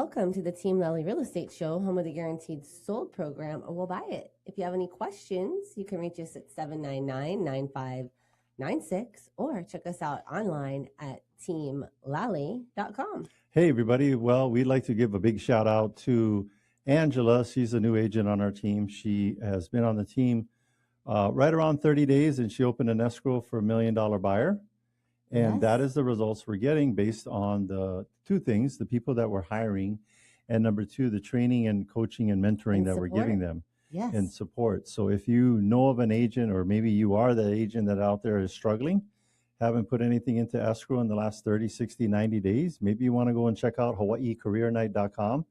welcome to the Team Lally Real Estate Show, home of the Guaranteed Sold program, or we'll buy it. If you have any questions, you can reach us at 799-9596 or check us out online at teamlally.com. Hey, everybody. Well, we'd like to give a big shout out to Angela. She's a new agent on our team. She has been on the team right around 30 days, and she opened an escrow for $1 million buyer. And that is the results we're getting based on the two things, the people that we're hiring, and number two, the training and coaching and mentoring that we're giving them and support. So if you know of an agent, or maybe you are the agent that out there is struggling, haven't put anything into escrow in the last 30, 60, 90 days, maybe you want to go and check out hawaiicareernight.com.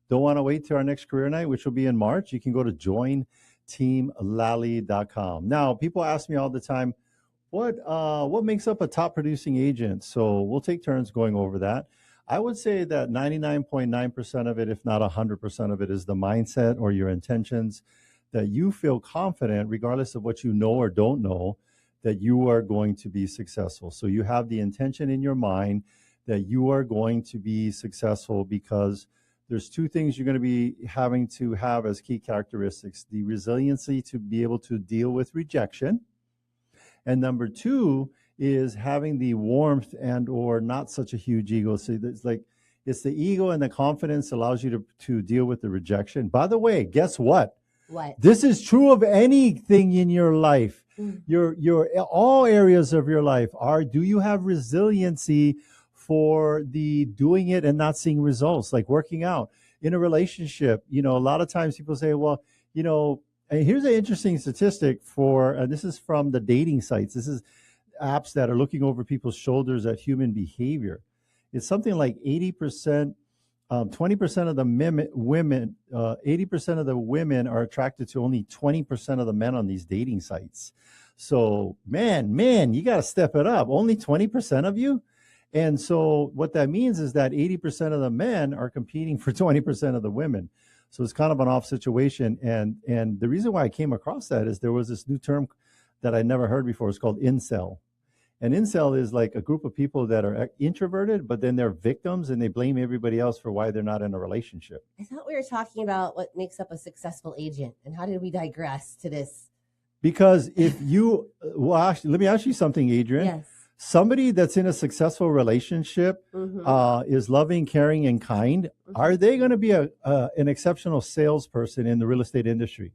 Don't want to wait till our next career night, which will be in March. You can go to jointeamlally.com. Now, people ask me all the time, what makes up a top producing agent? So we'll take turns going over that. I would say that 99.9% of it, if not 100% of it, is the mindset or your intentions, that you feel confident, regardless of what you know or don't know, that you are going to be successful. So you have the intention in your mind that you are going to be successful, because there's two things you're going to be having to have as key characteristics: the resiliency to be able to deal with rejection, and number two is having the warmth and or not such a huge ego. So it's the ego and the confidence allows you to deal with the rejection. By the way, guess what? What? This is true of anything in your life. Your all areas of your life do you have resiliency for the doing it and not seeing results, like working out in a relationship? A lot of times people say, well, and here's an interesting statistic this is from the dating sites. This is apps that are looking over people's shoulders at human behavior. It's something like 80%, 20% of the women, 80% of the women are attracted to only 20% of the men on these dating sites. So man, you got to step it up. Only 20% of you. And so what that means is that 80% of the men are competing for 20% of the women. So it's kind of an off situation. And the reason why I came across that is there was this new term that I never heard before. It's called incel. And incel is like a group of people that are introverted, but then they're victims and they blame everybody else for why they're not in a relationship. I thought we were talking about what makes up a successful agent, and how did we digress to this? Because if you, let me ask you something, Adrienne. Yes. Somebody that's in a successful relationship is loving, caring, and kind. Are they going to be an exceptional salesperson in the real estate industry?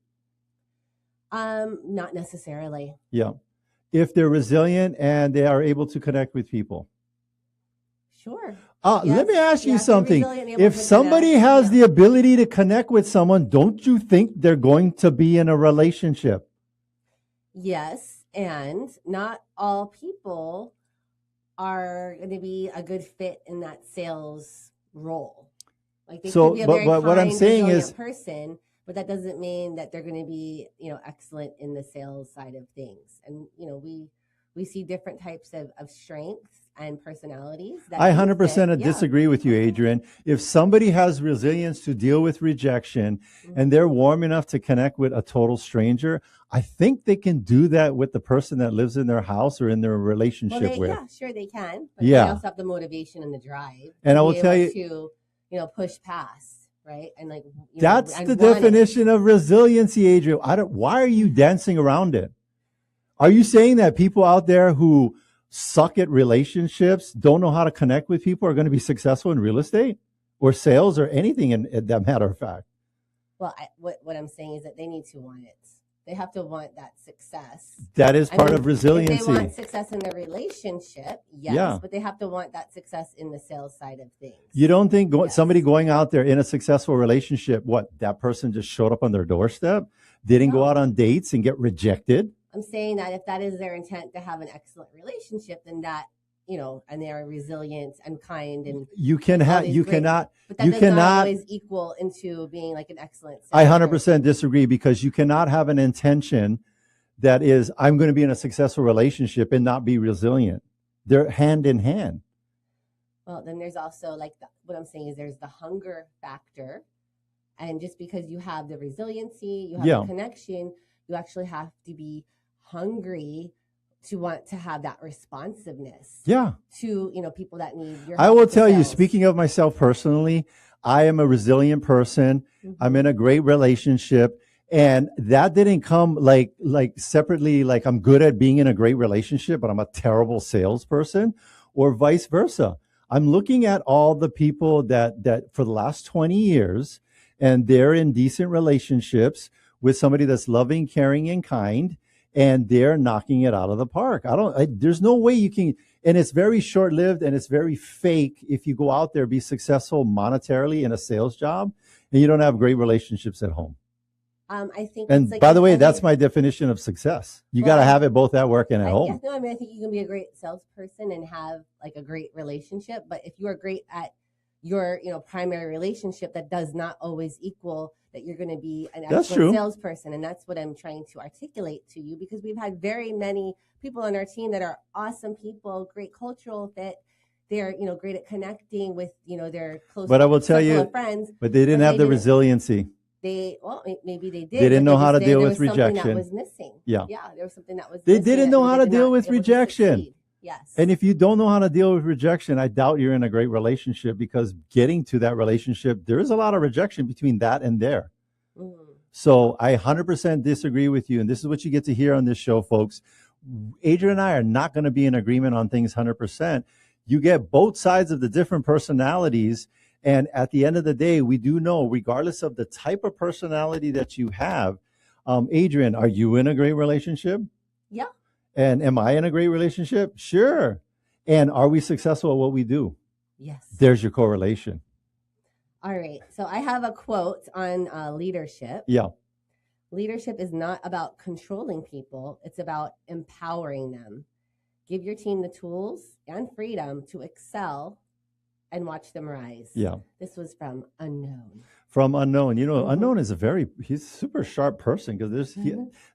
Not necessarily. Yeah. If they're resilient and they are able to connect with people. Sure. Let me ask you something. If somebody has the ability to connect with someone, don't you think they're going to be in a relationship? Yes, and not all people are going to be a good fit in that sales role. Like they could be a very kind, what I'm saying is person, but that doesn't mean that they're going to be, excellent in the sales side of things. And we see different types of strengths and personalities. I 100% disagree with you, Adrienne. If somebody has resilience to deal with rejection and they're warm enough to connect with a total stranger, I think they can do that with the person that lives in their house or in their relationship with. Yeah, sure they can. But they also have the motivation and the drive. And I will tell you, to push past. Right. And that's the definition of resiliency, Adrienne. Why are you dancing around it? Are you saying that people out there who suck at relationships, don't know how to connect with people, are going to be successful in real estate or sales or anything in that matter of fact? Well, what I'm saying is that they need to want it. They have to want that success. That is part of resiliency. If they want success in their relationship, yes, but they have to want that success in the sales side of things. You don't think somebody going out there in a successful relationship, that person just showed up on their doorstep, didn't go out on dates and get rejected? I'm saying that if that is their intent to have an excellent relationship, then that, and they are resilient and kind, and you cannot always equal into being like an excellent. I 100% disagree, because you cannot have an intention that is, I'm going to be in a successful relationship and not be resilient. They're hand in hand. Well, then there's also what I'm saying is there's the hunger factor, and just because you have the resiliency, you have the connection, you actually have to be hungry to want to have that responsiveness. Yeah. To, people that need your help. I will tell you, speaking of myself personally, I am a resilient person. Mm-hmm. I'm in a great relationship. And that didn't come like separately, like I'm good at being in a great relationship, but I'm a terrible salesperson, or vice versa. I'm looking at all the people that for the last 20 years, and they're in decent relationships with somebody that's loving, caring, and kind, and they're knocking it out of the park. There's no way you can, and it's very short-lived and it's very fake if you go out there, be successful monetarily in a sales job, and you don't have great relationships at home. I think, and by the way, that's my definition of success. You got to have it both at work and at home. Yeah, I think you can be a great salesperson and have like a great relationship, but if you are great at your, primary relationship, that does not always equal that you're going to be an excellent salesperson. And that's what I'm trying to articulate to you, because we've had very many people on our team that are awesome people, great cultural fit. They're, great at connecting with, their close but I will tell you, friends. But they didn't have the resiliency. Maybe they did. They didn't know how to deal with rejection. That was missing. Yeah, there was something that was. They didn't know how to deal with rejection. Yes. And if you don't know how to deal with rejection, I doubt you're in a great relationship, because getting to that relationship, there is a lot of rejection between that and there. Mm. So I 100% disagree with you. And this is what you get to hear on this show, folks. Adrienne and I are not going to be in agreement on things 100%. You get both sides of the different personalities. And at the end of the day, we do know, regardless of the type of personality that you have, Adrienne, are you in a great relationship? Yeah. And am I in a great relationship? Sure. And are we successful at what we do? Yes. There's your correlation. All right. So I have a quote on leadership. Yeah. Leadership is not about controlling people. It's about empowering them. Give your team the tools and freedom to excel and watch them rise. Yeah. This was from Unknown. From Unknown. Unknown is he's a super sharp person, because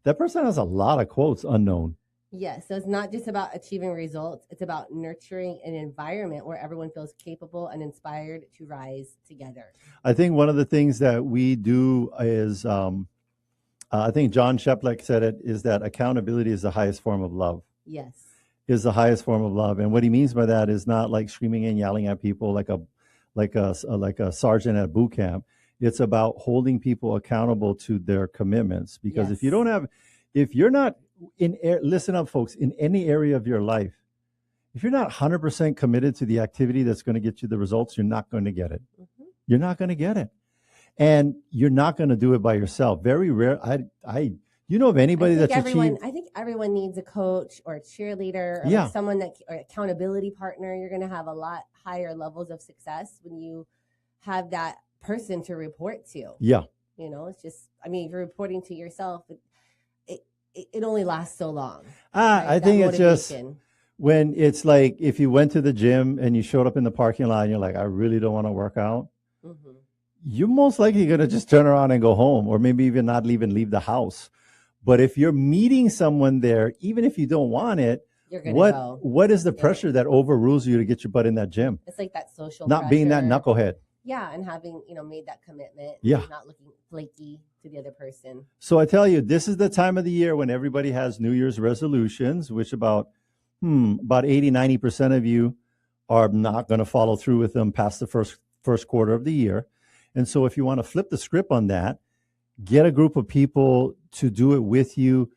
that person has a lot of quotes, Unknown. Yes. So it's not just about achieving results. It's about nurturing an environment where everyone feels capable and inspired to rise together. I think one of the things that we do is, I think John Sheplek said it, is that accountability is the highest form of love. Yes. Is the highest form of love. And what he means by that is not like screaming and yelling at people like a sergeant at boot camp. It's about holding people accountable to their commitments. Because if you're not listen up, folks, in any area of your life, if you're not 100% committed to the activity that's going to get you the results, you're not going to get it. Mm-hmm. You're not going to get it. And you're not going to do it by yourself. Very rare. Of anybody that's achieved? I think everyone needs a coach or a cheerleader or someone or accountability partner. You're going to have a lot higher levels of success when you have that person to report to. Yeah. It's just, if you're reporting to yourself, it only lasts so long. I think it's just when it's like, if you went to the gym and you showed up in the parking lot and you're like, I really don't want to work out. Mm-hmm. You're most likely going to just turn around and go home, or maybe even not even leave the house. But if you're meeting someone there, even if you don't want it, what is the pressure that overrules you to get your butt in that gym? It's like that social not pressure. Being that knucklehead. Yeah, and having, made that commitment. Yeah. Not looking flaky to the other person. So I tell you, this is the time of the year when everybody has New Year's resolutions, which about 80, 90% of you are not going to follow through with them past the first quarter of the year. And so if you want to flip the script on that, get a group of people to do it with you.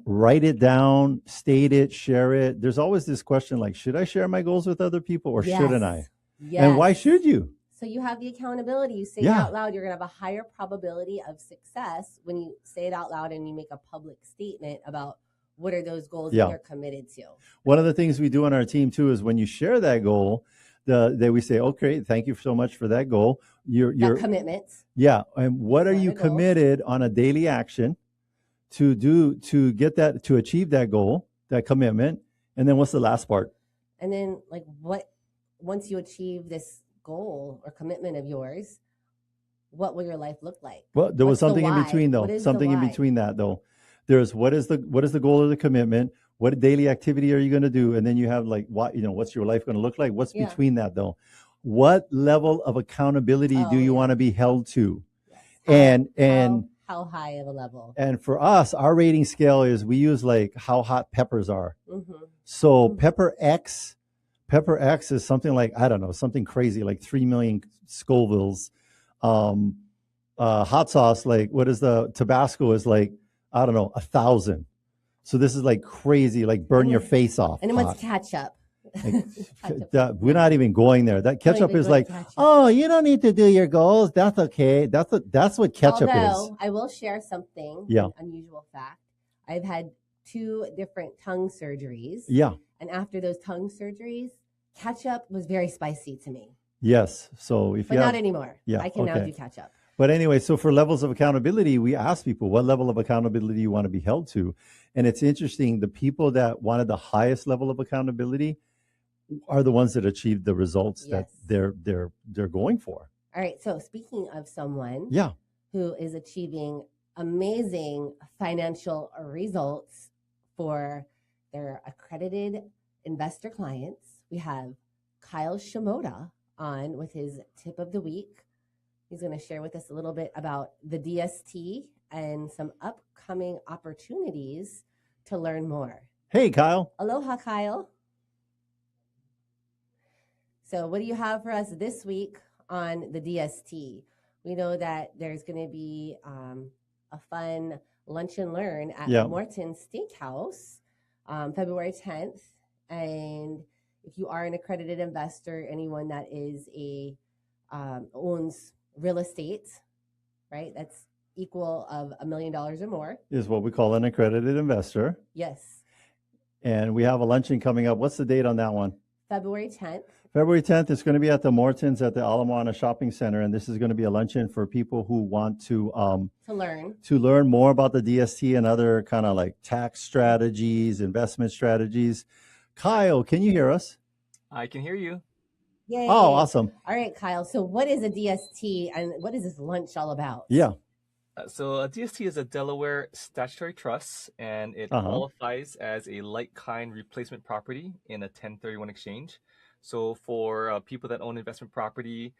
Write it down, state it, share it. There's always this question like, should I share my goals with other people, or shouldn't I? Yes. And why should you? So you have the accountability. You say it out loud. You're going to have a higher probability of success when you say it out loud and you make a public statement about what are those goals that you're committed to. One of the things we do on our team too is when you share that goal, we say, okay, thank you so much for that goal. Your commitments. Yeah. And what are you committed on a daily action to do to get that, to achieve that goal, that commitment? And then what's the last part? And then once you achieve this goal or commitment of yours, what will your life look like? Well, there was something in between though. Something in between that though. There's what is the goal of the commitment? What daily activity are you going to do? And then you have what's your life going to look like? What's between that though? What level of accountability do you want to be held to? Yes. how high of a level? And for us, our rating scale is we use like how hot peppers are. So pepper X is something like, I don't know, something crazy like 3 million Scovilles. Hot sauce, like what is the Tabasco is like, I don't know, 1,000. So this is like crazy, like burn your face off. And then what's ketchup? Like, we're not even going there. That ketchup is like, oh, you don't need to do your goals. That's okay. That's what ketchup is. I will share something, yeah, an unusual fact. I've had 2 different tongue surgeries. Yeah. And after those tongue surgeries, ketchup was very spicy to me. Yes. So but not anymore. Yeah. I can now do ketchup. But anyway, so for levels of accountability, we ask people, what level of accountability you want to be held to? And it's interesting, the people that wanted the highest level of accountability are the ones that achieved the results that they're going for. All right. So speaking of someone who is achieving amazing financial results for their accredited investor clients, we have Kyle Shimoda on with his tip of the week. He's going to share with us a little bit about the DST and some upcoming opportunities to learn more. Hey, Kyle. Aloha, Kyle. So what do you have for us this week on the DST? We know that there's going to be a fun lunch and learn at Morton Steakhouse February 10th. And if you are an accredited investor, anyone that is owns real estate, right? That's equal of $1 million or more. Is what we call an accredited investor. Yes. And we have a luncheon coming up. What's the date on that one? February 10th. February 10th, it's going to be at the Mortons at the Ala Moana Shopping Center. And this is going to be a luncheon for people who want to learn more about the DST and other kind of like tax strategies, investment strategies. Kyle, can you hear us? I can hear you. Yay. Oh, awesome. All right, Kyle. So what is a DST and what is this lunch all about? Yeah. So a DST is a Delaware Statutory Trust, and it qualifies as a like-kind replacement property in a 1031 exchange. So for people that own investment property,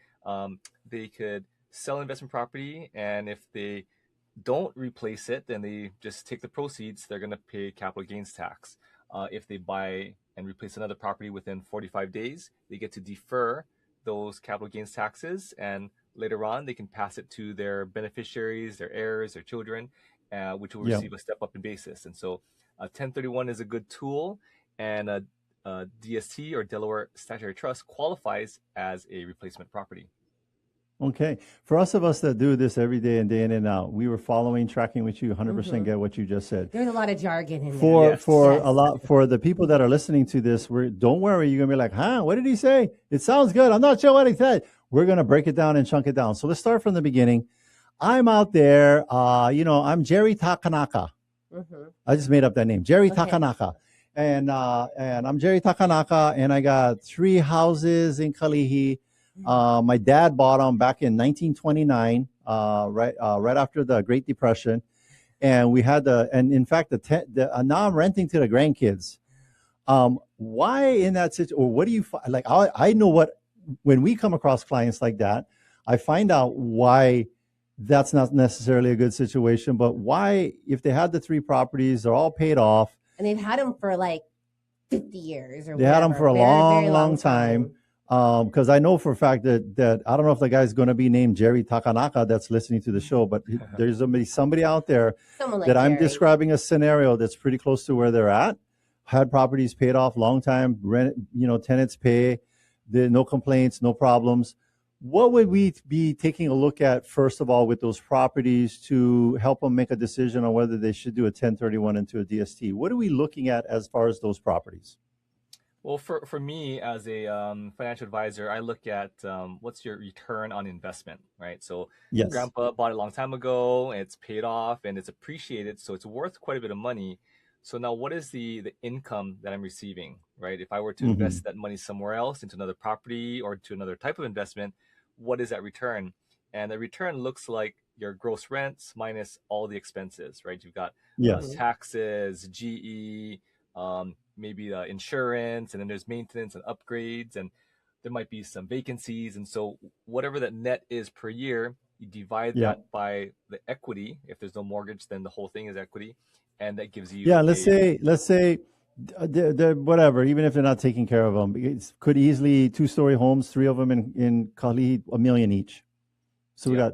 they could sell investment property, and if they don't replace it, then they just take the proceeds. They're going to pay capital gains tax. If they buy and replace another property within 45 days, they get to defer those capital gains taxes, and later on they can pass it to their beneficiaries, their heirs, their children, which will receive a step up in basis. And so 1031 is a good tool, and a DST or Delaware Statutory Trust qualifies as a replacement property. Okay. For us that do this every day and day in and out, we were tracking with you, 100% get what you just said. There's a lot of jargon in there. For the people that are listening to this, don't worry, you're going to be like, huh, what did he say? It sounds good. I'm not sure what he said. We're going to break it down and chunk it down. So let's start from the beginning. I'm out there, I'm Jerry Takanaka. I just made up that name, Jerry Takanaka. And I'm Jerry Takanaka, and I got 3 houses in Kalihi. My dad bought them back in 1929, right after the Great Depression, and we had and in fact, now I'm renting to the grandkids. Why in that situation, or what do you like? I know when we come across clients like that, I find out why that's not necessarily a good situation, but why, if they had the 3 properties, they're all paid off, and they've had them for like 50 years, or they had them for a long time. Because I know for a fact that I don't know if the guy's going to be named Jerry Takanaka that's listening to the show, but there's somebody out there that I'm describing a scenario that's pretty close to where they're at. Had properties paid off long time, rent, tenants pay, no complaints, no problems. What would we be taking a look at first of all with those properties to help them make a decision on whether they should do a 1031 into a DST? What are we looking at as far as those properties? Well, for me as a financial advisor, I look at what's your return on investment, right? So Grandpa bought it a long time ago, it's paid off, and it's appreciated, so it's worth quite a bit of money. So now what is the income that I'm receiving, right? If I were to invest that money somewhere else, into another property or to another type of investment, what is that return? And the return looks like your gross rents minus all the expenses, right? You've got taxes, GE, maybe insurance, and then there's maintenance and upgrades, and there might be some vacancies. And so whatever that net is per year, You divide that by the equity. If there's no mortgage, then the whole thing is equity, and that gives you. Let's say they're whatever. Even if they're not taking care of them, it could easily 2-story homes, 3 of them in Kali, $1 million each. So we got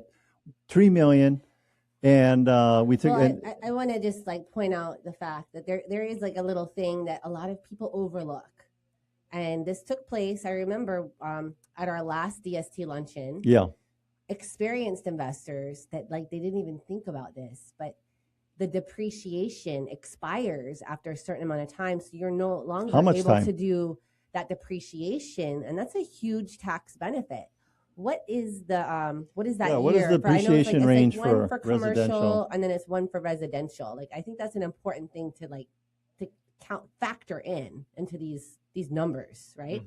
$3 million. And we took. Well, I want to just like point out the fact that there is like a little thing that a lot of people overlook, and this took place. I remember at our last DST luncheon. Yeah. Experienced investors that like they didn't even think about this, but the depreciation expires after a certain amount of time, so you're no longer able to do that depreciation, and that's a huge tax benefit. What is that what is year? The depreciation range one for commercial residential, and then it's one for residential. Like I think that's an important thing to factor into these numbers, right?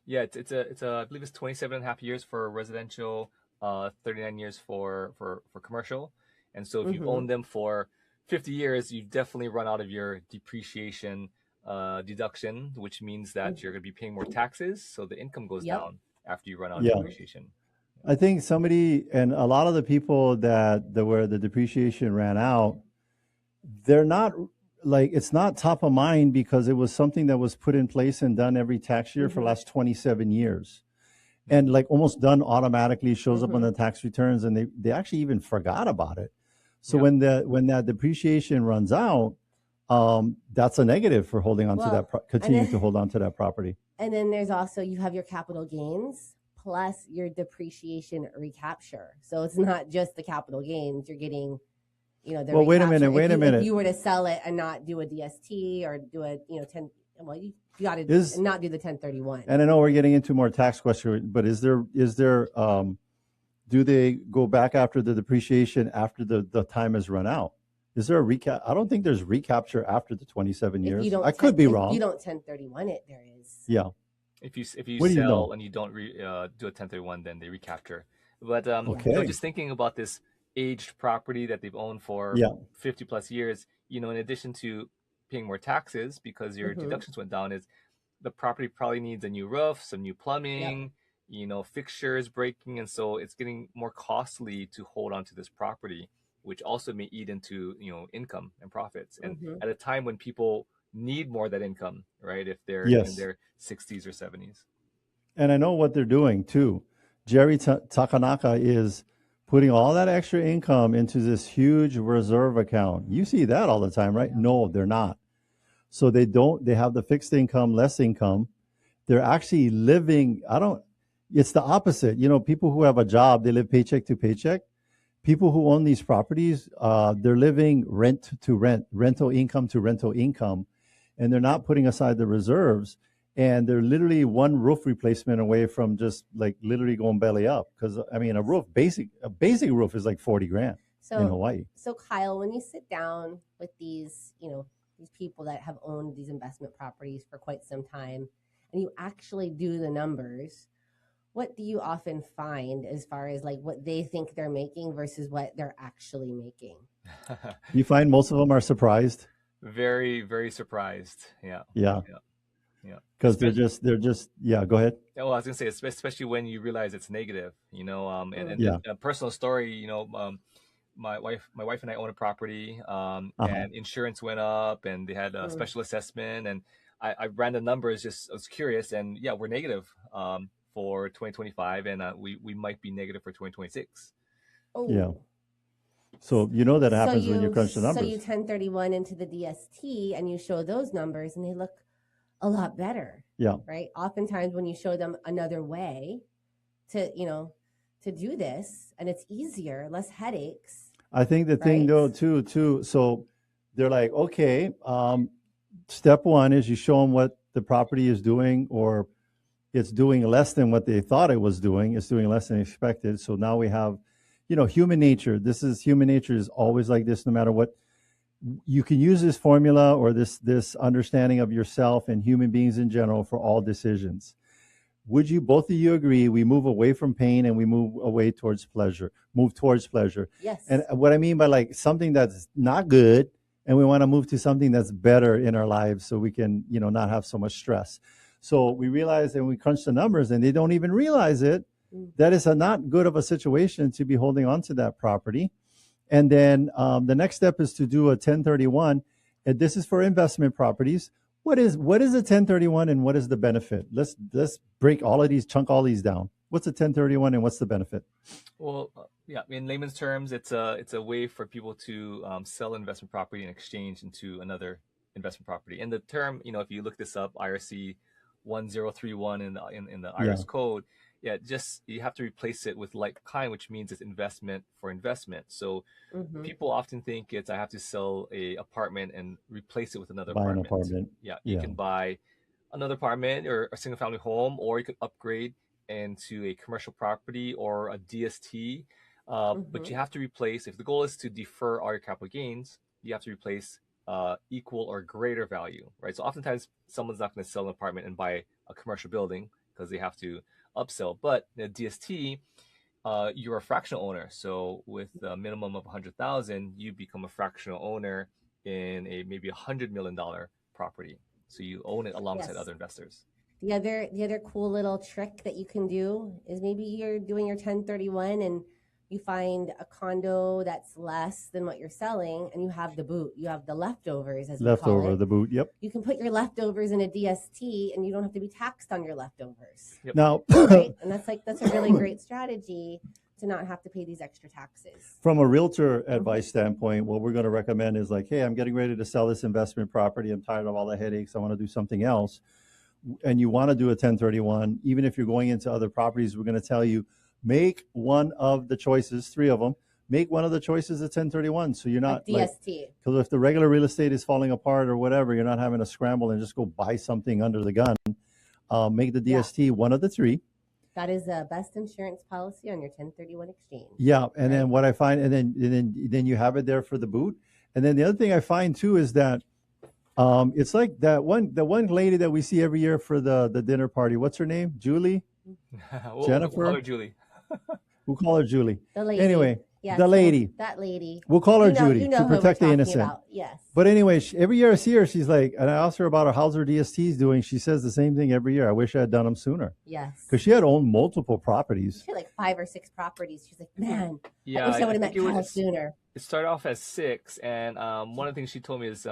Yeah, it's I believe it's 27.5 years for residential, 39 years for commercial, and so if you've owned them for 50 years, you've definitely run out of your depreciation deduction, which means that you're going to be paying more taxes, so the income goes down after you run out of depreciation. I think somebody, and a lot of the people where the depreciation ran out, they're not like, it's not top of mind because it was something that was put in place and done every tax year for the last 27 years. And like almost done automatically, shows up on the tax returns, and they actually even forgot about it. So when that depreciation runs out, that's a negative for holding on to that, continuing to hold on to that property. And then there's also, you have your capital gains plus your depreciation recapture. So it's not just the capital gains, you're getting, the wait a minute. If you were to sell it and not do a DST or do a, 10, well, you got to not do the 1031. And I know we're getting into more tax questions, but is there, do they go back after the depreciation after the time has run out? Is there a recap? I don't think there's recapture after the 27 years. I could be wrong. If you don't 1031 it, there is. Yeah. If you sell and you don't do a 1031, then they recapture. But just thinking about this aged property that they've owned for 50 plus years, in addition to paying more taxes because your deductions went down, is the property probably needs a new roof, some new plumbing, fixtures breaking, and so it's getting more costly to hold on to this property, which also may eat into income and profits, and at a time when people need more of that income, right? If they're in their 60s or 70s. And I know what they're doing too. Jerry Takanaka is putting all that extra income into this huge reserve account. You see that all the time, right? No, they're not. So they have the fixed income, less income. They're actually living, it's the opposite. People who have a job, they live paycheck to paycheck. People who own these properties, they're living rent to rent, rental income to rental income, and they're not putting aside the reserves. And they're literally one roof replacement away from just like literally going belly up. Because a basic roof is like $40,000 in Hawaii. So Kyle, when you sit down with these, these people that have owned these investment properties for quite some time, and you actually do the numbers, what do you often find as far as like what they think they're making versus what they're actually making? You find most of them are surprised. Very, very surprised. Yeah. Because they're just go ahead. Well, I was gonna say, especially when you realize it's negative, and a personal story, my wife and I own a property, and insurance went up, and they had a special assessment, and I ran the numbers. I was curious, and we're negative for 2025, and we might be negative for 2026. Oh. Yeah. So that happens when you crunch the numbers. So you 1031 into the DST and you show those numbers and they look a lot better. Yeah. Right. Oftentimes when you show them another way to do this, and it's easier, less headaches. I think the thing though too, so they're like, okay, step one is you show them what the property is doing, or it's doing less than what they thought it was doing. It's doing less than expected. So now we have, human nature. Human nature is always like this, no matter what. You can use this formula or this understanding of yourself and human beings in general for all decisions. Would you, both of you agree, we move away from pain and we move towards pleasure? Yes. And what I mean by like something that's not good, and we want to move to something that's better in our lives so we can, not have so much stress. So we realize, and we crunch the numbers, and they don't even realize it, that is a not good of a situation to be holding on to that property. And then the next step is to do a 1031. And this is for investment properties. What is a 1031 and what is the benefit? Let's break all of these, chunk all these down. What's a 1031 and what's the benefit? Well, yeah, in layman's terms, it's a way for people to sell investment property in exchange into another investment property. And the term, if you look this up, IRC 1031 in the IRS code, just you have to replace it with like kind, which means it's investment for investment. So people often think I have to sell a apartment and replace it with another apartment. An apartment. You can buy another apartment or a single family home, or you could upgrade into a commercial property or a DST. But you have to replace, if the goal is to defer all your capital gains, you have to replace equal or greater value, right? So oftentimes someone's not going to sell an apartment and buy a commercial building because they have to upsell. But in a DST, you're a fractional owner. So with a minimum of $100,000, you become a fractional owner in maybe $100 million property. So you own it alongside other investors. The other cool little trick that you can do is maybe you're doing your 1031 and you find a condo that's less than what you're selling, and you have the boot. You have the leftovers, as we call it. The boot, yep. You can put your leftovers in a DST, and you don't have to be taxed on your leftovers. Yep. Now, right? And that's a really great strategy to not have to pay these extra taxes. From a realtor advice standpoint, what we're going to recommend is like, hey, I'm getting ready to sell this investment property. I'm tired of all the headaches. I want to do something else. And you want to do a 1031, even if you're going into other properties, we're going to tell you, make one of the choices, 3 of them, make one of the choices a 1031. So you're not like DST. Because if the regular real estate is falling apart or whatever, you're not having to scramble and just go buy something under the gun. Make the DST one of the 3. That is the best insurance policy on your 1031 exchange. Yeah. And then what I find, and then you have it there for the boot. And then the other thing I find too is that it's like the one lady that we see every year for the dinner party. What's her name? Julie? Jennifer? We'll call her Julie. We'll call her Julie. The lady. Anyway, yes, the lady. That lady. We'll call her Judy to protect the innocent. About. Yes. But anyway, every year I see her, she's like, and I asked her about how's her DSTs doing. She says the same thing every year. I wish I had done them sooner. Yes. Because she had owned multiple properties. She had like 5 or 6 properties. She's like, man, I wish I would have met Kyle sooner. It started off as 6, and one of the things she told me is,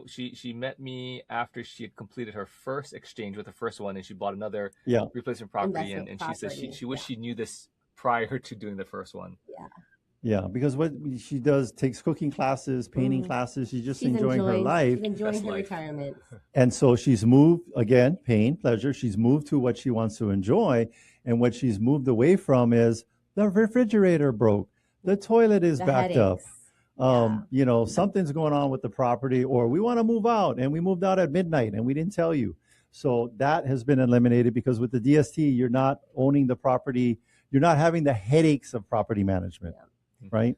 she met me after she had completed her first exchange with the first one, and she bought another replacement property, and she said she wished she knew this prior to doing the first one. Yeah, because what she does, takes cooking classes, painting classes. She's just enjoying her life. She's enjoying her retirement. And so she's moved, again, pain, pleasure. She's moved to what she wants to enjoy. And what she's moved away from is the refrigerator broke. The toilet is backed up. Something's going on with the property, or we want to move out and we moved out at midnight and we didn't tell you. So that has been eliminated because with the DST, you're not owning the property. You're not having the headaches of property management. Right.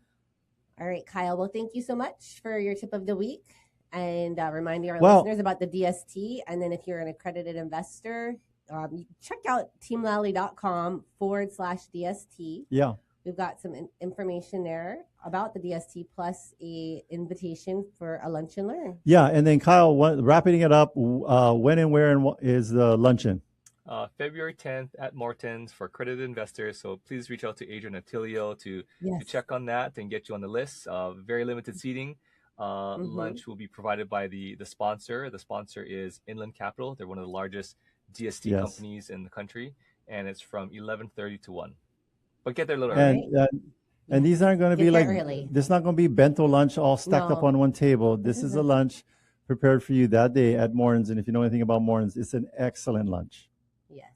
All right, Kyle. Well, thank you so much for your tip of the week and reminding our listeners about the DST. And then if you're an accredited investor, check out teamlally.com/DST. Yeah. We've got some information there about the DST plus a invitation for a lunch and learn. Yeah. And then Kyle, wrapping it up, when and where is the luncheon? February 10th at Morton's for accredited investors. So please reach out to Adrienne and Attilio to check on that and get you on the list. Very limited seating. Lunch will be provided by the sponsor. The sponsor is Inland Capital. They're one of the largest DST companies in the country. And it's from 11:30 to 1. But get there a little early. And these aren't going to be like, this is not going to be bento lunch all stacked up on one table. This is a lunch prepared for you that day at Morton's. And if you know anything about Morton's, it's an excellent lunch. Yes.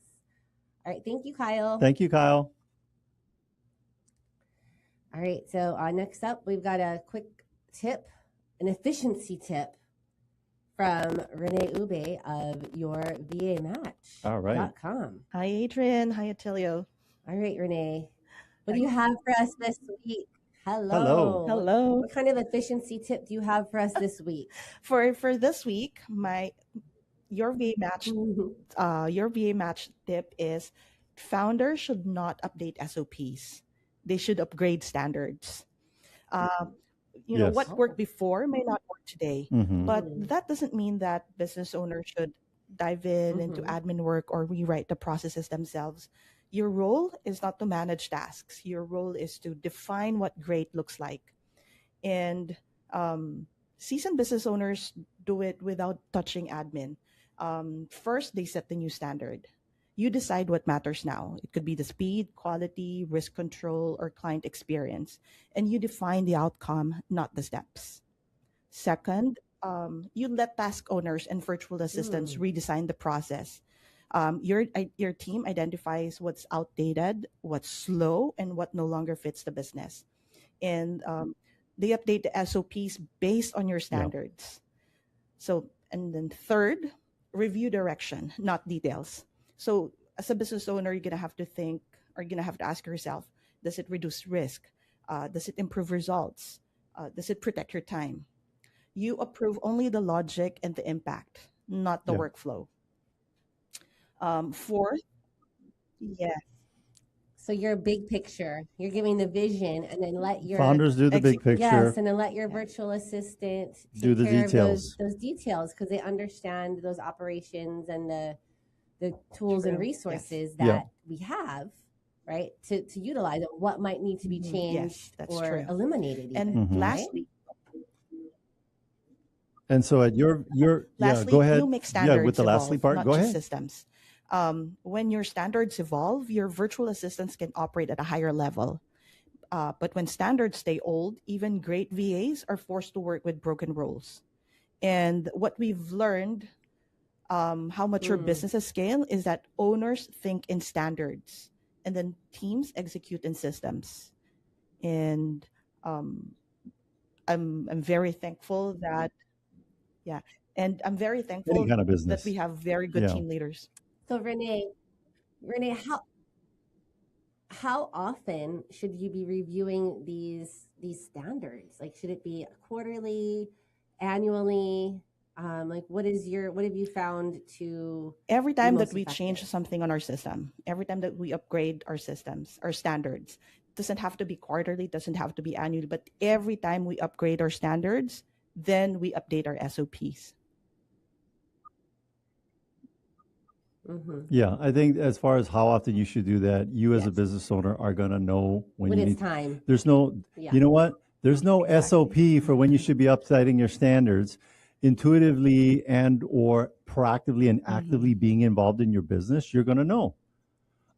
All right. Thank you, Kyle. Thank you, Kyle. All right. So next up, we've got a quick tip, an efficiency tip from Renee Ube of yourvamatch.com. Hi, Adrienne. Hi, Attilio. All right, Renee. What do you have for us this week? Hello. What kind of efficiency tip do you have for us this week? For this week, your VA match tip is founders should not update SOPs. They should upgrade standards. What worked before may not work today, but that doesn't mean that business owners should dive into admin work or rewrite the processes themselves. Your role is not to manage tasks. Your role is to define what great looks like. And seasoned business owners do it without touching admin. First, they set the new standard. You decide what matters now. It could be the speed, quality, risk control, or client experience. And you define the outcome, not the steps. Second, you let task owners and virtual assistants redesign the process. Your team identifies what's outdated, what's slow, and what no longer fits the business. And they update the SOPs based on your standards. So, and then third, review direction, not details. So as a business owner, you're going to have to think, or you're going to have to ask yourself, does it reduce risk? Does it improve results? Does it protect your time? You approve only the logic and the impact, not the workflow. Fourth, yes. So your big picture, you're giving the vision, and then let your founders do the big picture. Yes, and then let your virtual assistant do the details. Those details, because they understand those operations and the tools and resources that we have, right, to utilize it, what might need to be changed or eliminated. And lastly, and so at your lastly, go ahead. You make standards with the lastly evolve, part, not go just ahead. Systems. When your standards evolve, your virtual assistants can operate at a higher level. But when standards stay old, even great VAs are forced to work with broken rules. And what we've learned, how mature businesses scale, is that owners think in standards, and then teams execute in systems. And I'm very thankful that, and I'm very thankful kind of that we have very good team leaders. So Renee, how often should you be reviewing these standards? Like, should it be quarterly, annually? Like, what have you found to every time that we change something on our system, every time that we upgrade our systems, our standards, doesn't have to be quarterly, doesn't have to be annually, but every time we upgrade our standards, then we update our SOPs. Yeah, I think as far as how often you should do that, you as a business owner are going to know when you it's need time. There's no, you know what? There's no SOP for when you should be updating your standards. Intuitively and or proactively and actively being involved in your business, you're going to know.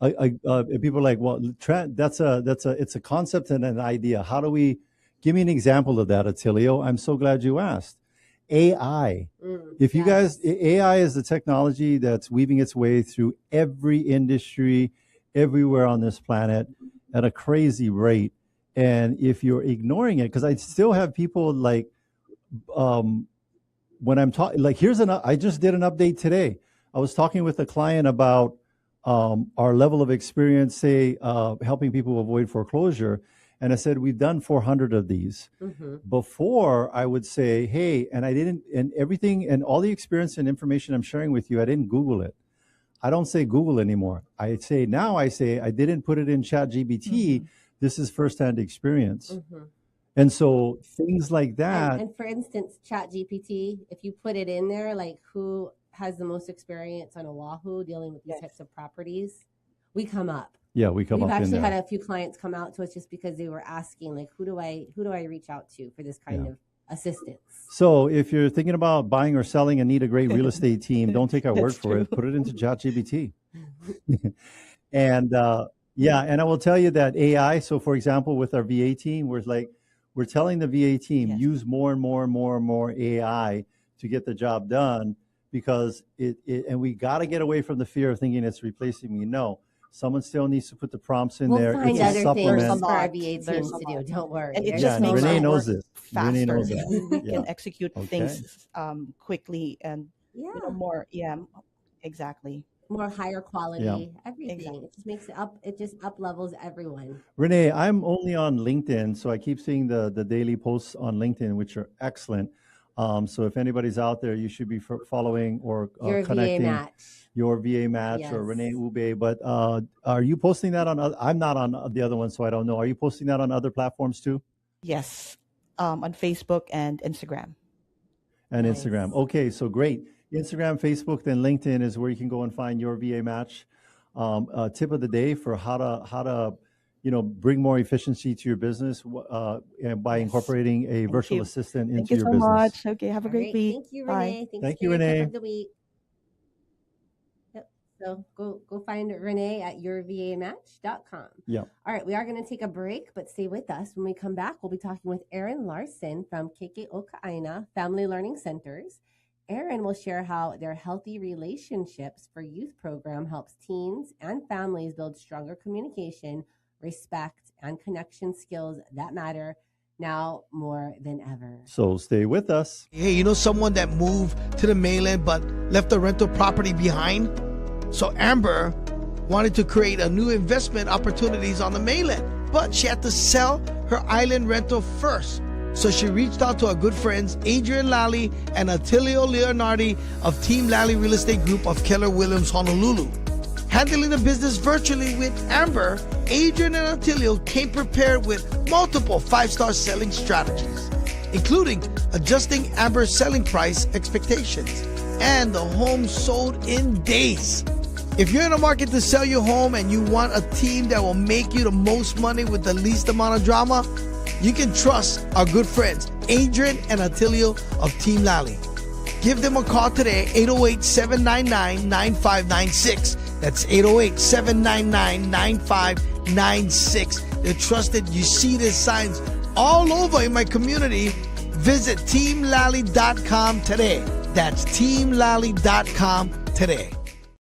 People are like, well, it's a concept and an idea. How do we? Give me an example of that, Attilio. I'm so glad you asked. AI. If you guys, AI is the technology that's weaving its way through every industry, everywhere on this planet at a crazy rate. And if you're ignoring it, because I still have people like, when I'm talking, like, I just did an update today. I was talking with a client about our level of experience, say, helping people avoid foreclosure. And I said, we've done 400 of these. Before, I would say, hey, and I didn't, and everything, and all the experience and information I'm sharing with you, I didn't Google it. I don't say Google anymore. I didn't put it in ChatGPT. This is firsthand experience. And so things like that. And for instance, ChatGPT, if you put it in there, like, who has the most experience on Oahu dealing with these types of properties, we come up. Yeah, we've actually had a few clients come out to us just because they were asking, like, who do I reach out to for this kind of assistance? So if you're thinking about buying or selling and need a great real estate team, don't take our word for it. Put it into ChatGPT. And and I will tell you that AI. So for example, with our VA team, we're telling the VA team, use more and more and more and more AI to get the job done, because and we got to get away from the fear of thinking it's replacing me. No. Someone still needs to put the prompts in there. We'll find other things for our VA teams to do. Don't worry. And it just makes Renee it knows this. faster. Renee knows that. We can execute things quickly and more. Yeah, exactly. More higher quality, everything. Exactly. It just makes it up. It just up levels everyone. Renee, I'm only on LinkedIn, so I keep seeing the daily posts on LinkedIn, which are excellent. So if anybody's out there, you should be following or connecting. VA match. Your VA match or Renee Ube. But are you posting that on? I'm not on the other one, so I don't know. Are you posting that on other platforms too? Yes, on Facebook and Instagram. And Instagram. Okay, so great. Instagram, Facebook, then LinkedIn is where you can go and find your VA match. tip of the day for how to bring more efficiency to your business by incorporating a virtual assistant into your business. Thank you so much. Okay, have a great week. Thank you, Renee. Bye. Thank you, Renee. Tip of the week. Yep. So go find Renee at yourvamatch.com. Yeah. All right, we are going to take a break, but stay with us. When we come back, we'll be talking with Aaron Larson from KKO Family Learning Centers. Aaron will share how their Healthy Relationships for Youth program helps teens and families build stronger communication, respect, and connection skills that matter now more than ever. So stay with us. Hey, you know someone that moved to the mainland but left a rental property behind? So Amber wanted to create a new investment opportunities on the mainland, but she had to sell her island rental first. So she reached out to our good friends Adrienne, Lally, and Attilio Leonardi of Team Lally Real Estate Group of Keller Williams, Honolulu. Handling the business virtually with Amber, Adrienne and Attilio came prepared with multiple 5-star selling strategies, including adjusting Amber's selling price expectations, and the home sold in days. If you're in a market to sell your home and you want a team that will make you the most money with the least amount of drama, you can trust our good friends, Adrienne and Attilio of Team Lally. Give them a call today, 808-799-9596. That's 808-799-9596. They're trusted. You see their signs all over in my community. Visit teamlally.com today. That's teamlally.com today.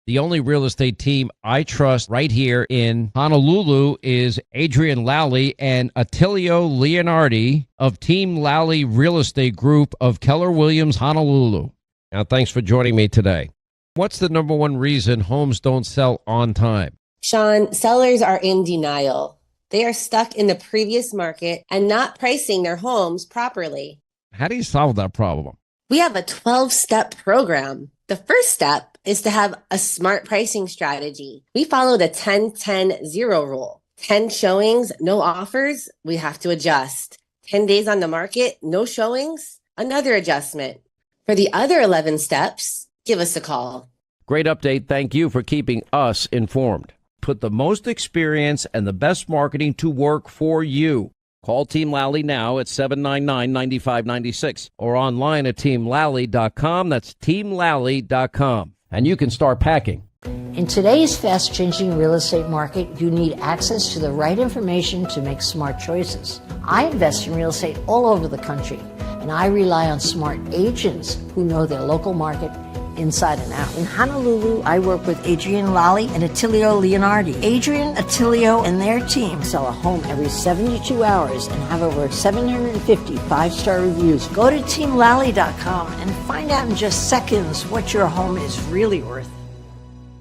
The only real estate team I trust right here in Honolulu is Adrienne Lally and Attilio Leonardi of Team Lally Real Estate Group of Keller Williams, Honolulu. Now, thanks for joining me today. What's the number one reason homes don't sell on time? Sean, sellers are in denial. They are stuck in the previous market and not pricing their homes properly. How do you solve that problem? We have a 12-step program. The first step is to have a smart pricing strategy. We follow the 10-10-0 rule. 10 showings, no offers, we have to adjust. 10 days on the market, no showings, another adjustment. For the other 11 steps, give us a call. Great update. Thank you for keeping us informed. Put the most experience and the best marketing to work for you. Call Team Lally now at 799-9596 or online at teamlally.com. That's teamlally.com. And you can start packing. In today's fast-changing real estate market, you need access to the right information to make smart choices. I invest in real estate all over the country, and I rely on smart agents who know their local market inside and out. In Honolulu, I work with Adrienne Lally and Attilio Leonardi. Adrienne, Attilio, and their team sell a home every 72 hours and have over 750 5-star reviews. Go to teamlally.com and find out in just seconds what your home is really worth.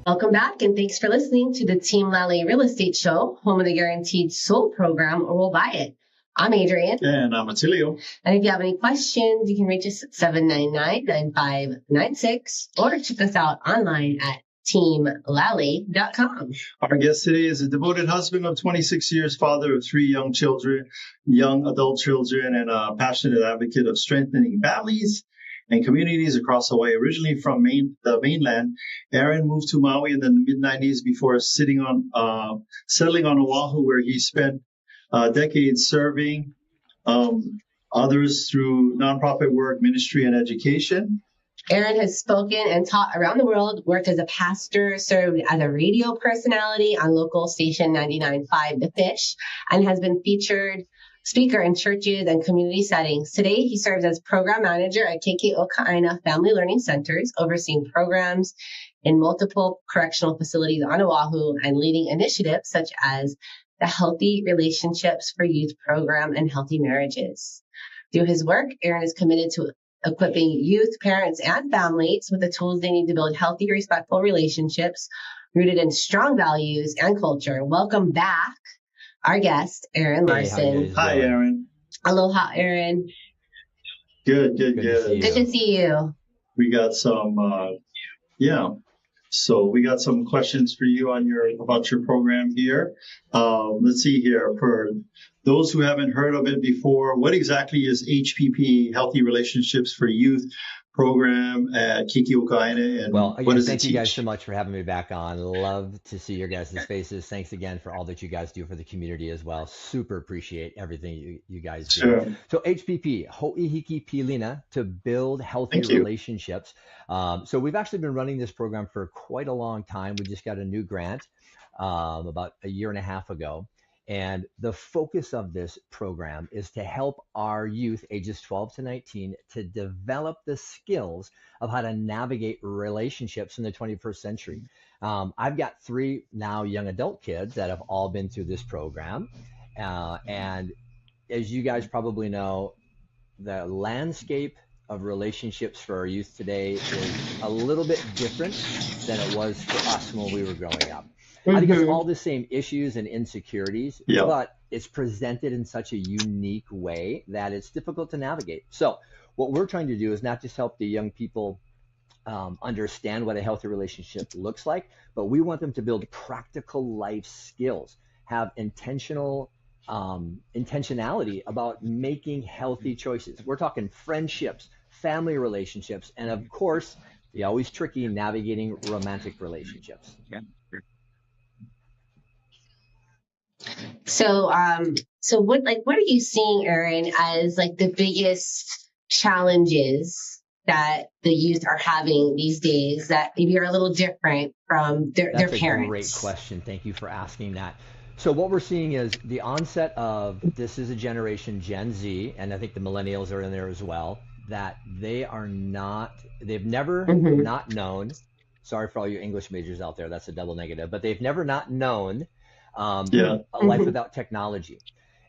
Welcome back, and thanks for listening to the Team Lally Real Estate Show, home of the Guaranteed Sold program, or we'll buy it. I'm Adrienne. And I'm Attilio. And if you have any questions, you can reach us at 799-9596 or check us out online at teamlally.com. Our guest today is a devoted husband of 26 years, father of 3 young children, young adult children, and a passionate advocate of strengthening families and communities across Hawaii. Originally from the mainland, Aaron moved to Maui in the mid-90s before settling on Oahu, where he spent decades serving others through nonprofit work, ministry, and education. Aaron has spoken and taught around the world, worked as a pastor, served as a radio personality on local station 99.5 The Fish, and has been featured speaker in churches and community settings. Today, he serves as program manager at KKO Family Learning Centers, overseeing programs in multiple correctional facilities on Oahu and leading initiatives such as the Healthy Relationships for Youth program and Healthy Marriages. Through his work, Aaron is committed to equipping youth, parents, and families with the tools they need to build healthy, respectful relationships rooted in strong values and culture. Welcome back, our guest, Aaron Larson. Hi, Aaron. Aloha, Aaron. Good. Good to see you. We got some, So we got some questions for you about your program here. Let's see here. For those who haven't heard of it before, what exactly is HPP, Healthy Relationships for Youth program at Kiki-O-Kaine, and well, again, what does thank it you guys teach? so much for having me back on. Love to see your guys' faces. Thanks again for all that you guys do for the community as well. Super appreciate everything you guys do. Sure. So HPP, Ho'ihiki Pilina, to build healthy Thank you. relationships. So we've actually been running this program for quite a long time. We just got a new grant about a year and a half ago. And the focus of this program is to help our youth ages 12 to 19 to develop the skills of how to navigate relationships in the 21st century. I've got 3 now young adult kids that have all been through this program. And as you guys probably know, the landscape of relationships for our youth today is a little bit different than it was for us when we were growing up. I think it's all the same issues and insecurities, but it's presented in such a unique way that it's difficult to navigate. So what we're trying to do is not just help the young people understand what a healthy relationship looks like, but we want them to build practical life skills, have intentionality about making healthy choices. We're talking friendships, family relationships, and of course, the always tricky navigating romantic relationships. Yeah. So, what are you seeing, Aaron, as like the biggest challenges that the youth are having these days that maybe are a little different from their parents? That's a great question. Thank you for asking that. So what we're seeing is the onset of, this is a generation Gen Z, and I think the millennials are in there as well, that they've never not known, sorry for all you English majors out there, that's a double negative, but they've never not known a life without technology.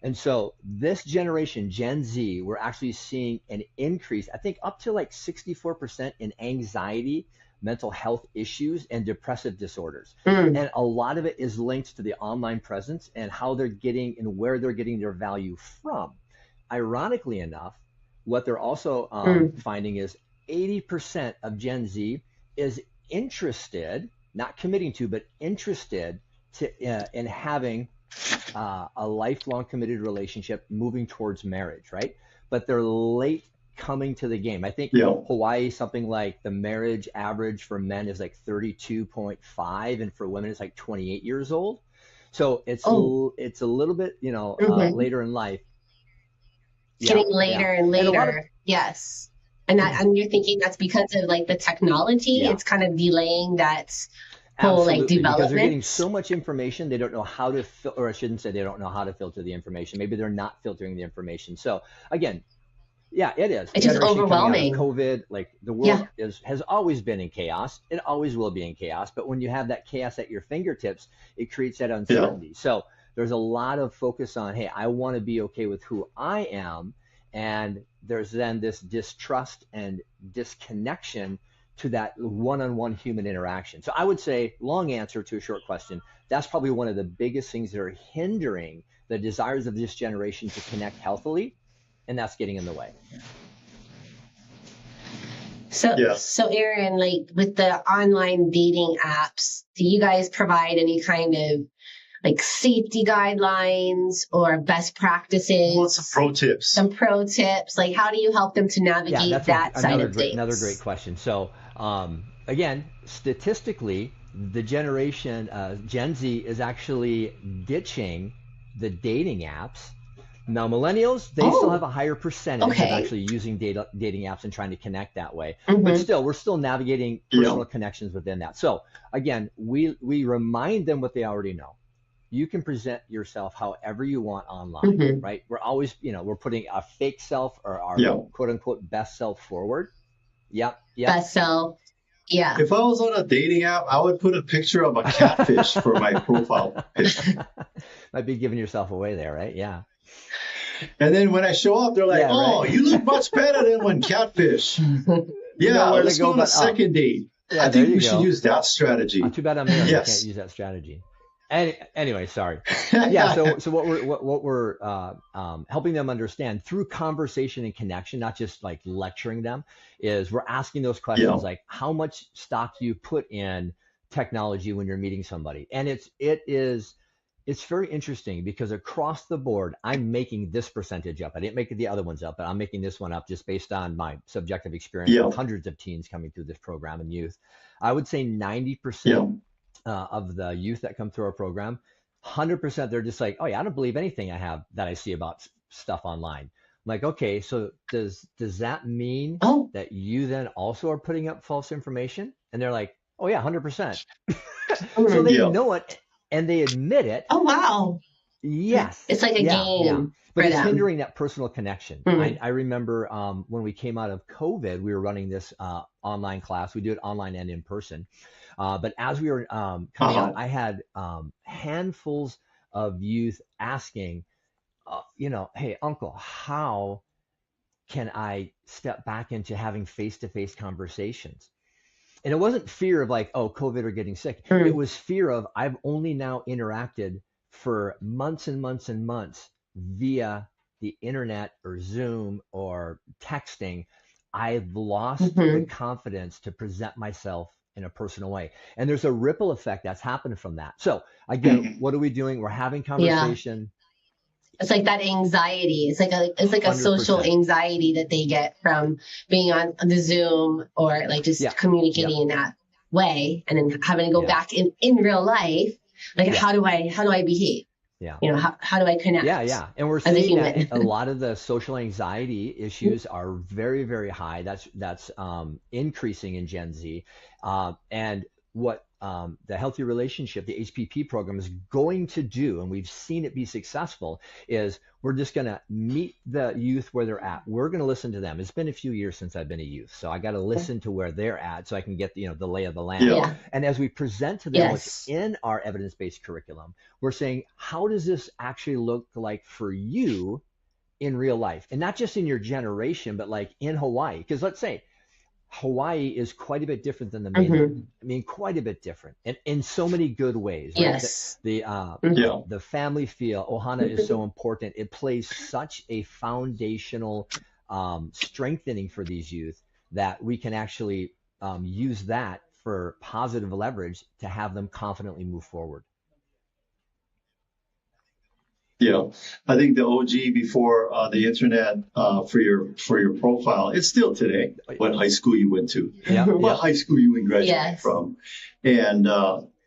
And so this generation, Gen Z, we're actually seeing an increase, I think up to like 64% in anxiety, mental health issues, and depressive disorders. And a lot of it is linked to the online presence and how they're getting and where they're getting their value from. Ironically enough, what they're also finding is 80% of Gen Z is interested, not committing to, but interested in having a lifelong committed relationship moving towards marriage, right? But they're late coming to the game. I think Hawaii, something like the marriage average for men is like 32.5, and for women it's like 28 years old. So it's a little bit, later in life. Getting later and later. Yes. And you're thinking that's because of like the technology. It's kind of delaying that whole like development. Because they're getting so much information, they don't know how to, or I shouldn't say they don't know how to filter the information. Maybe they're not filtering the information. So again, it is. It's just overwhelming. COVID, like the world has always been in chaos. It always will be in chaos. But when you have that chaos at your fingertips, it creates that uncertainty. So there's a lot of focus on, hey, I want to be okay with who I am. And there's then this distrust and disconnection to that one-on-one human interaction. So I would say, long answer to a short question, that's probably one of the biggest things that are hindering the desires of this generation to connect healthily, and that's getting in the way. So Aaron, like with the online dating apps, do you guys provide any kind of like safety guidelines or best practices? Well, some pro tips. Some pro tips. Like, how do you help them to navigate that side of things? Another great question. So, again, statistically, the generation Gen Z is actually ditching the dating apps. Now, millennials, they still have a higher percentage of actually using dating apps and trying to connect that way. But still, we're still navigating personal connections within that. So, again, we remind them what they already know. You can present yourself however you want online, right? We're always, we're putting a fake self or our quote unquote best self forward. Best self. Yeah. If I was on a dating app, I would put a picture of a catfish for my profile picture. Might be giving yourself away there, right? Yeah. And then when I show up, they're like, you look much better than one catfish. Let's go on a second date. I think we should use that strategy. Too bad I'm here. I can't use that strategy. Anyway, sorry. So what we're helping them understand through conversation and connection, not just like lecturing them, is we're asking those questions like, how much stock do you put in technology when you're meeting somebody? And it is it's very interesting because across the board, I'm making this percentage up. I didn't make the other ones up, but I'm making this one up just based on my subjective experience with hundreds of teens coming through this program and youth. I would say 90% of the youth that come through our program, 100%, they're just like, oh yeah, I don't believe anything that I see about stuff online. I'm like, okay, so does that mean that you then also are putting up false information? And they're like, oh yeah, 100%. So they know it and they admit it. Oh wow. Yes. It's like a game. Yeah. But it's them. hindering that personal connection. I remember when we came out of COVID, we were running this online class. We do it online and in person. But as we were coming out, I had handfuls of youth asking, hey, uncle, how can I step back into having face-to-face conversations? And it wasn't fear of like, oh, COVID or getting sick. It was fear of I've only now interacted for months and months and months via the internet or Zoom or texting. I've lost the confidence to present myself in a personal way. And there's a ripple effect that's happened from that. So again, what are we doing? We're having conversation. Yeah. It's like that anxiety. It's like a 100%. Social anxiety that they get from being on the Zoom or like just communicating in that way, and then having to go back in real life. Like how do I behave? Yeah. How do I connect? Yeah. And we're seeing that a lot of the social anxiety issues are very, very high. That's increasing in Gen Z. And what the Healthy Relationship, the HPP program is going to do, and we've seen it be successful, is we're just going to meet the youth where they're at. We're going to listen to them. It's been a few years since I've been a youth, so I got to listen to where they're at so I can get the lay of the land. Yeah. And as we present to them what's in our evidence-based curriculum, we're saying, how does this actually look like for you in real life? And not just in your generation, but like in Hawaii. Because let's say Hawaii is quite a bit different than the mainland. I mean, quite a bit different, and in so many good ways. Right? Yes. The family feel, Ohana is so important. It plays such a foundational strengthening for these youth that we can actually use that for positive leverage to have them confidently move forward. Yeah, I think the OG before the internet for your profile, it's still today what high school you went to, what high school you graduated from, and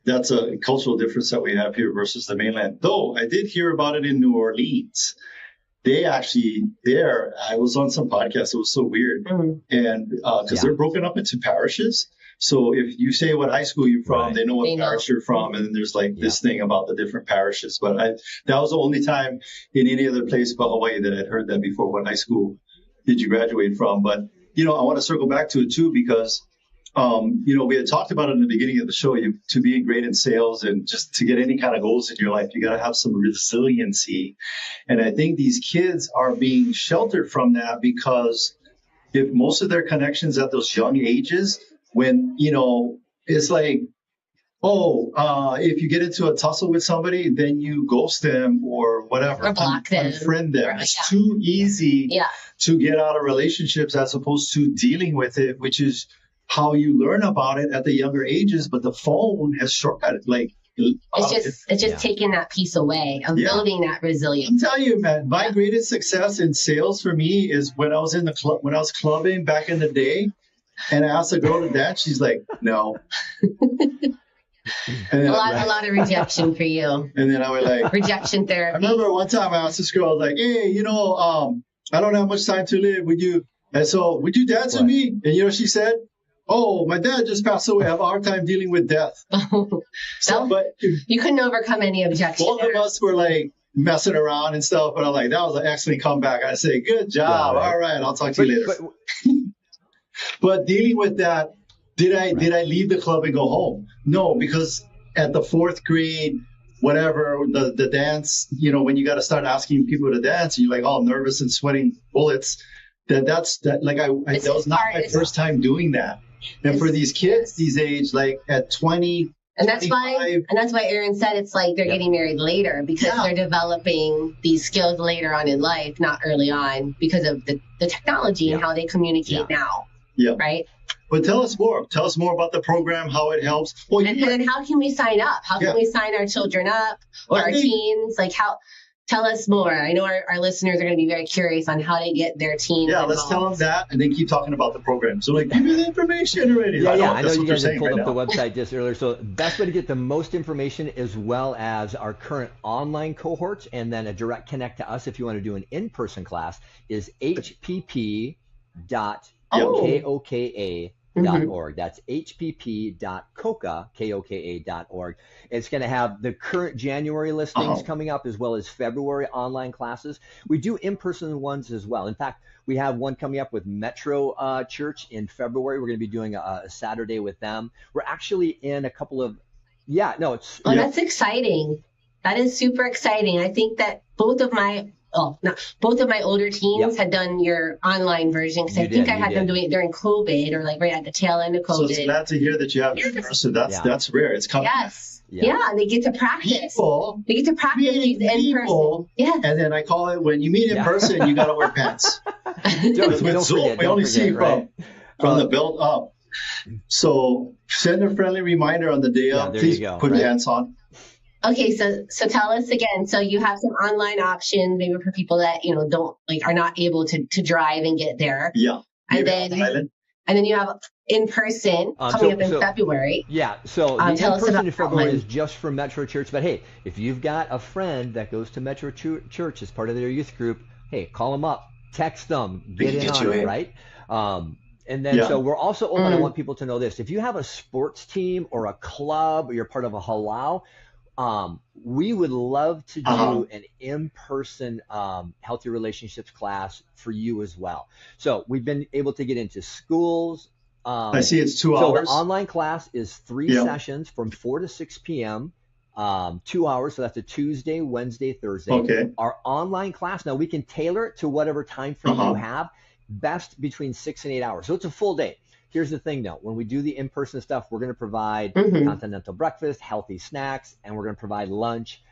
that's a cultural difference that we have here versus the mainland. Though I did hear about it in New Orleans. They actually I was on some podcast. It was so weird, and because they're broken up into parishes. So if you say what high school you're from, they know what parish you're from. And then there's like this thing about the different parishes. But that was the only time in any other place but Hawaii that I'd heard that before. What high school did you graduate from? But, I want to circle back to it too, because, we had talked about it in the beginning of the show, to be great in sales and just to get any kind of goals in your life, you got to have some resiliency. And I think these kids are being sheltered from that because if most of their connections at those young ages, when, it's like, if you get into a tussle with somebody, then you ghost them or whatever. Or block them. Unfriend them. It's too easy to get out of relationships as opposed to dealing with it, which is how you learn about it at the younger ages. But the phone has shortcutted. Like, it's just taking that piece away of building that resilience. I'm telling you, man, my greatest success in sales for me is when I was in the club, when I was clubbing back in the day. And I asked a girl to dance. She's like, no. And a lot of rejection for you. And then I was like, rejection therapy. I remember one time I asked this girl, I was like, hey, I don't have much time to live. Would you dance with me? And she said, oh, my dad just passed away. I have a hard time dealing with death. But you couldn't overcome any objection. Both of us were like messing around and stuff. But I'm like, that was an excellent comeback. I say, good job. All right. I'll talk to you later. But dealing with that, did I leave the club and go home? No, because at the fourth grade, whatever, the dance, when you got to start asking people to dance, and you're like all nervous and sweating bullets. That was not my first time doing that. And for these kids these age, like at 20. And that's why Aaron said it's like they're getting married later because they're developing these skills later on in life, not early on, because of the technology and how they communicate now. right? But tell us more. Tell us more about the program, how it helps. Well, and then how can we sign up? How can we sign our children up or our teens? Like tell us more. I know our listeners are going to be very curious on how to get their teens involved. Let's tell them that and then keep talking about the program. So give me the information already. I know you guys have pulled up the website just earlier. So best way to get the most information as well as our current online cohorts and then a direct connect to us if you want to do an in-person class is hpp.koka.org. That's hpp.koka.org. It's going to have the current January listings coming up as well as February online classes. We do in-person ones as well. In fact, we have one coming up with Metro Church in February. We're going to be doing a Saturday with them. We're actually in a couple of, that's exciting. That is super exciting. I think that both of my older teens had done your online version because I think I had them doing it during COVID or like right at the tail end of COVID. So it's glad to hear that you have so that's rare. It's coming. Yes. Yeah, they get to practice. They get to practice these in person. Yeah. And then I call it when you meet in person, you got to wear pants. With Zoom, we only see from the belt up. So send a friendly reminder on the day of. Please put pants on. Okay, so tell us again. So you have some online options, maybe for people that don't are not able to drive and get there. Yeah, and then you have in person coming up in February. Yeah, so the in person in February is just for Metro Church. But hey, if you've got a friend that goes to Metro Church as part of their youth group, hey, call them up, text them, get in on it, right? And then so we're also open. I want people to know this: if you have a sports team or a club, or you're part of a halal. We would love to do an in-person healthy relationships class for you as well. So we've been able to get into schools. I see it's 2 hours. So the online class is 3 sessions from 4 to 6 p.m., 2 hours. So that's a Tuesday, Wednesday, Thursday. Okay. Our online class, now we can tailor it to whatever time frame you have, best between 6 and 8 hours. So it's a full day. Here's the thing, though. When we do the in-person stuff, we're going to provide continental breakfast, healthy snacks, and we're going to provide lunch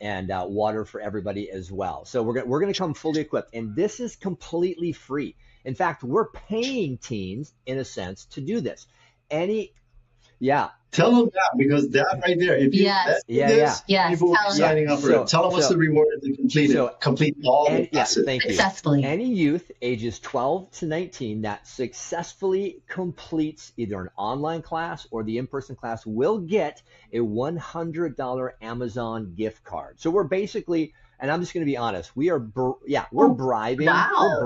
and water for everybody as well. So we're going to come fully equipped, and this is completely free. In fact, we're paying teens, in a sense, to do this. Tell them that, because that right there, if you people will be signing up for it. Tell them what's the reward if they complete all the classes. Thank you. Successfully. Any youth ages 12 to 19 that successfully completes either an online class or the in-person class will get a $100 Amazon gift card. So we're basically, and I'm just going to be honest, we're bribing. Wow.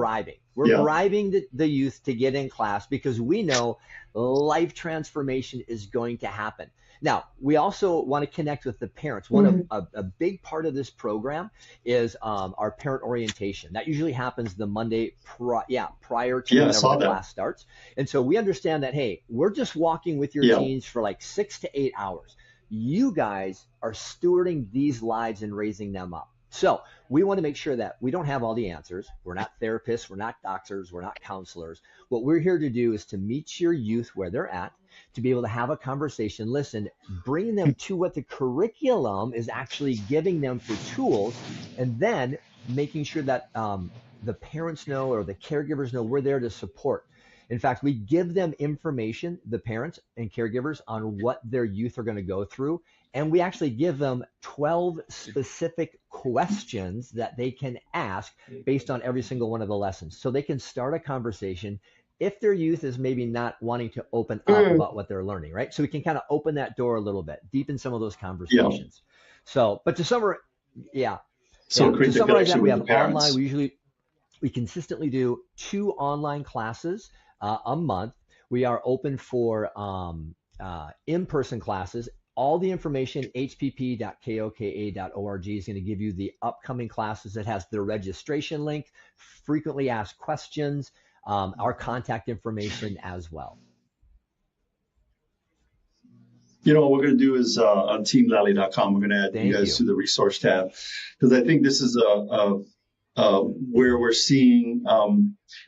We're bribing the youth to get in class because we know life transformation is going to happen. Now, we also want to connect with the parents. A big part of this program is our parent orientation. That usually happens the Monday prior to whenever the class starts. And so we understand that, hey, we're just walking with your teens for like 6 to 8 hours. You guys are stewarding these lives and raising them up. So we want to make sure that we don't have all the answers. We're not therapists. We're not doctors. We're not counselors. What we're here to do is to meet your youth where they're at, to be able to have a conversation, listen, bring them to what the curriculum is actually giving them for tools, and then making sure that the parents know or the caregivers know we're there to support. In fact, we give them information, the parents and caregivers, on what their youth are going to go through. And we actually give them 12 specific questions that they can ask based on every single one of the lessons. So they can start a conversation if their youth is maybe not wanting to open up about what they're learning, right? So we can kind of open that door a little bit, deepen some of those conversations. So, but to summarize, to summarize that, we have online, we consistently do 2 online classes a month. We are open for in-person classes. All the information, hpp.koka.org, is going to give you the upcoming classes. That has the registration link, frequently asked questions, our contact information as well. You know, what we're going to do is on teamlally.com, we're going to add you guys to the resource tab, because I think this is where we're seeing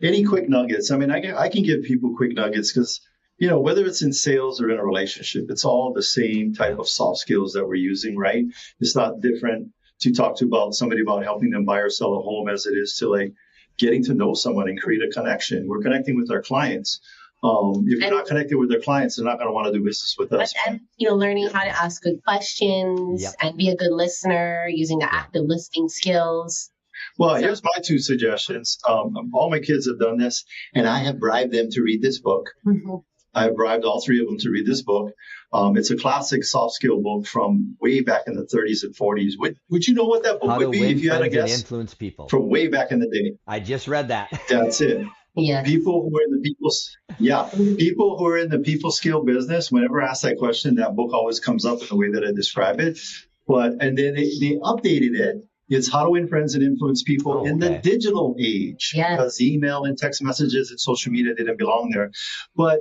any quick nuggets. I mean, I can give people quick nuggets because, you know, whether it's in sales or in a relationship, it's all the same type of soft skills that we're using, right? It's not different to talk to about somebody about helping them buy or sell a home as it is to like getting to know someone and create a connection. We're connecting with our clients If you're not connected with their clients, they're not going to want to do business with us. And learning how to ask good questions and be a good listener, using the active listening skills. Well, here's my 2 suggestions. All my kids have done this, and I have bribed them to read this book. Mm-hmm. I've bribed all 3 of them to read this book. It's a classic soft skill book from way back in the 30s and 40s. Would you know what that book would be if you had a guess? Influence people. From way back in the day. I just read that. That's it. Yeah. People who are in the people skill business, whenever I ask that question, that book always comes up in the way that I describe it. And then they updated it. It's how to win friends and influence people in the digital age. Yes. Because email and text messages and social media didn't belong there. But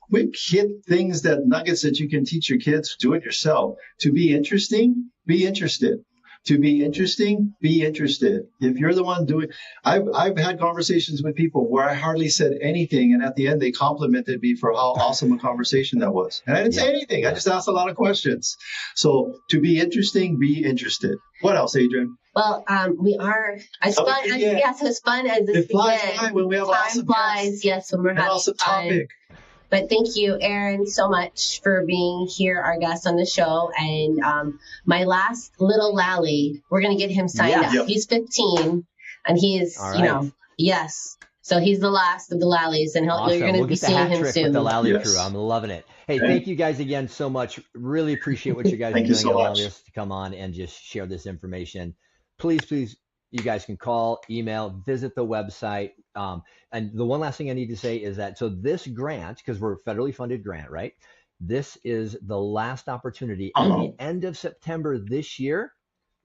quick hit things, nuggets that you can teach your kids, do it yourself. To be interesting, be interested. To be interesting, be interested. If you're the one doing, I've had conversations with people where I hardly said anything, and at the end they complimented me for how awesome a conversation that was. And I didn't say anything. I just asked a lot of questions. So to be interesting, be interested. What else, Adrienne? Well, we are as fun as fun as this it flies by when we have time flies. Yes, when we're having awesome fun. Topic. But thank you, Aaron, so much for being here, our guest on the show. And my last little Lally, we're going to get him signed up. Yep. He's 15, and he's, yes. So he's the last of the Lallies, and you're going to be seeing him soon. With the Lally crew. I'm loving it. Hey, thank you guys again so much. Really appreciate what you guys are doing, allowing us to come on and just share this information. Please, you guys can call, email, visit the website. And the one last thing I need to say is that, so this grant, because we're a federally funded grant, right? This is the last opportunity at the end of September this year.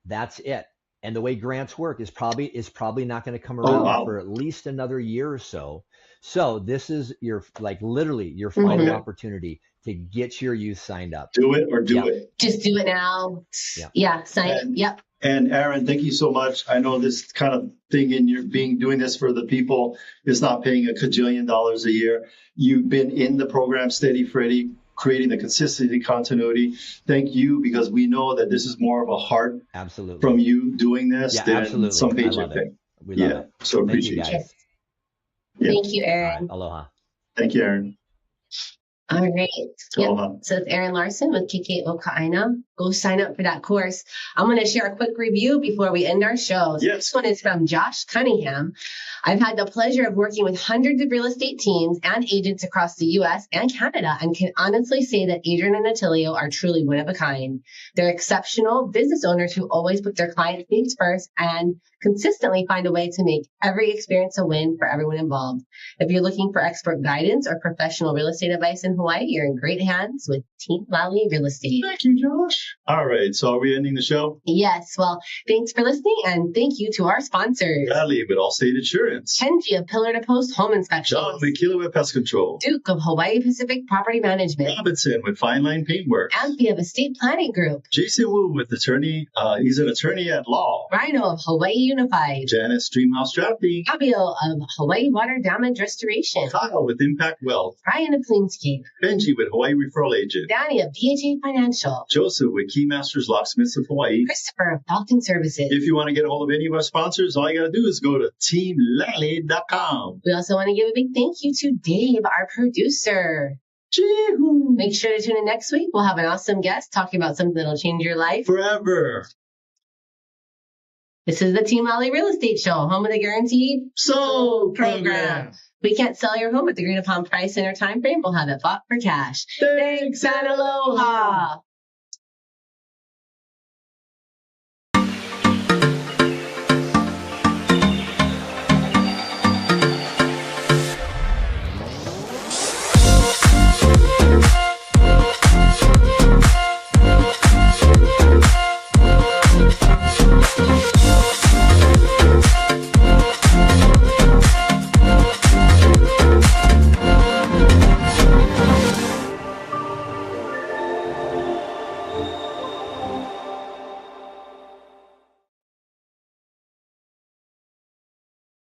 That's it. And the way grants work is probably not going to come around for at least another year or so. So this is literally your final opportunity to get your youth signed up. Do it or do it. Just do it now. Yeah. Sign it. Yep. And Aaron, thank you so much. I know this kind of thing doing this for the people is not paying $1 cajillion a year. You've been in the program steady, Freddie, creating the consistency, continuity. Thank you, because we know that this is more of a heart from you doing this than some paycheck thing. We love it. So appreciate you. Thank you, Aaron. Right, aloha. Thank you, Aaron. All right. Yep. So it's Aaron Larson with KK Oka'aina. Go sign up for that course. I'm going to share a quick review before we end our show. Yes. This one is from Josh Cunningham. I've had the pleasure of working with hundreds of real estate teams and agents across the U.S. and Canada, and can honestly say that Adrienne and Attilio are truly one of a kind. They're exceptional business owners who always put their clients' needs first and consistently find a way to make every experience a win for everyone involved. If you're looking for expert guidance or professional real estate advice in Hawaii, you're in great hands with Team Lally Real Estate. Thank you, Josh. All right. So are we ending the show? Yes. Well, thanks for listening, and thank you to our sponsors. Lally with Allstate Insurance. Kenji of Pillar to Post Home Inspections. John McKeeler with Pest Control. Duke of Hawaii Pacific Property Management. Robinson with Fine Line Paintwork. Amphi of Estate Planning Group. Jason Wu with he's an attorney at law. Rhino of Hawaii Unified. Janice Streamhouse Drafting. Fabio of Hawaii Water Damage Restoration. Kyle with Impact Wealth. Ryan of Cleanscape. Benji with Hawaii Referral Agent. Danny of DHA Financial. Joseph with Keymasters Locksmiths of Hawaii. Christopher of Falcon Services. If you want to get a hold of any of our sponsors, all you got to do is go to teamlally.com. We also want to give a big thank you to Dave, our producer. Chee-hoo. Make sure to tune in next week. We'll have an awesome guest talking about something that'll change your life forever. This is the Team Lally Real Estate Show, home of the Guaranteed Sold program. We can't sell your home at the agreed upon price in or time frame. We'll have it bought for cash. Thanks and aloha.